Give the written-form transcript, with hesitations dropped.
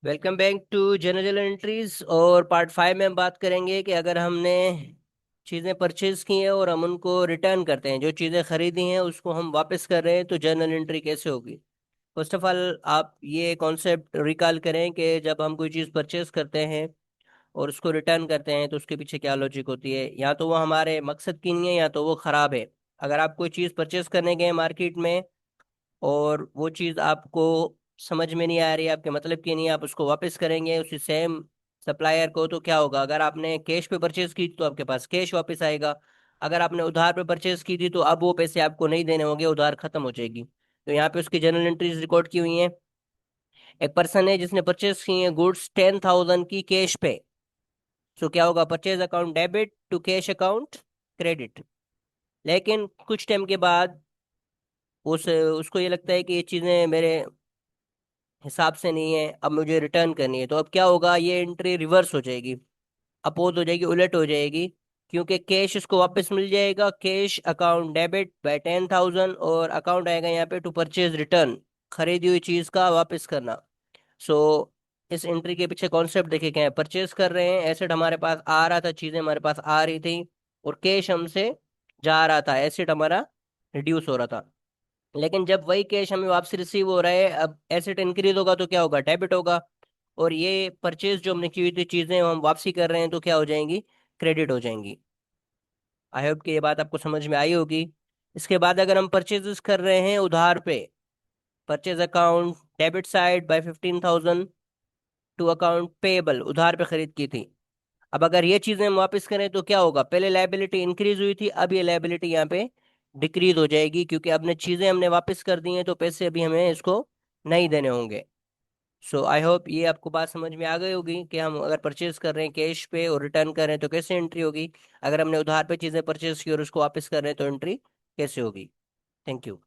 Welcome back to general entries. और part 5 में हम बात करेंगे कि अगर हमने चीज़ें परचेज की हैं और हम उनको रिटर्न करते हैं, जो चीज़ें खरीदी हैं उसको हम वापस कर रहे हैं, तो जर्नल एंट्री कैसे होगी। फर्स्ट ऑफ ऑल आप ये कॉन्सेप्ट रिकॉल करें कि जब हम कोई चीज़ परचेज करते हैं और उसको रिटर्न करते हैं तो उसके पीछे क्या लॉजिक होती है। या तो वो हमारे मकसद की नहीं है या तो वो ख़राब है। अगर आप कोई चीज़ परचेज करने गए मार्केट में और वो चीज़ आपको समझ में नहीं आ रही, आपके मतलब की नहीं है, आप उसको वापस करेंगे उसी सेम सप्लायर को, तो क्या होगा। अगर आपने कैश पे परचेज की तो आपके पास कैश वापस आएगा। अगर आपने उधार पे परचेज की थी तो अब वो पैसे आपको नहीं देने होंगे, उधार खत्म हो जाएगी। तो यहाँ पे उसकी जर्नल एंट्रीज रिकॉर्ड की हुई हैं। एक पर्सन है जिसने परचेज की है गुड्स 10,000 की कैश पे। सो क्या होगा, purchase account debit to cash account credit. लेकिन कुछ टाइम के बाद उसको ये लगता है कि ये चीज़ें मेरे हिसाब से नहीं है, अब मुझे रिटर्न करनी है। तो अब क्या होगा, ये एंट्री रिवर्स हो जाएगी, अपोज हो जाएगी, उलट हो जाएगी। क्योंकि कैश उसको वापस मिल जाएगा, कैश अकाउंट डेबिट बाय 10,000, और अकाउंट आएगा यहाँ पे टू परचेज रिटर्न, खरीदी हुई चीज का वापस करना। सो इस एंट्री के पीछे कॉन्सेप्ट देखे क्या है। परचेज कर रहे हैं, एसेट हमारे पास आ रहा था, चीजें हमारे पास आ रही थी, और कैश हमसे जा रहा था, एसेट हमारा रिड्यूस हो रहा था। लेकिन जब वही कैश हमें वापस रिसीव हो रहा है, अब एसेट इंक्रीज होगा तो क्या होगा, डेबिट होगा। और ये परचेज जो हमने की हुई थी चीजें हम वापसी कर रहे हैं तो क्या हो जाएंगी, क्रेडिट हो जाएंगी। आई होप कि ये बात आपको समझ में आई होगी। इसके बाद अगर हम परचेजेस कर रहे हैं उधार पे, purchase account debit side by 15,000 to account payable, उधार पे खरीद की थी। अब अगर ये चीजें हम वापस करें तो क्या होगा, पहले लायबिलिटी इंक्रीज हुई थी, अब ये लायबिलिटी यहाँ पे डिक्रीज हो जाएगी, क्योंकि अब ने चीजें हमने वापस कर दी हैं तो पैसे अभी हमें इसको नहीं देने होंगे। सो आई होप ये आपको बात समझ में आ गई होगी कि हम अगर परचेज कर रहे हैं कैश पे और रिटर्न कर रहे हैं तो कैसे एंट्री होगी। अगर हमने उधार पे चीजें परचेज की और उसको वापस कर रहे हैं तो एंट्री कैसे होगी। Thank you.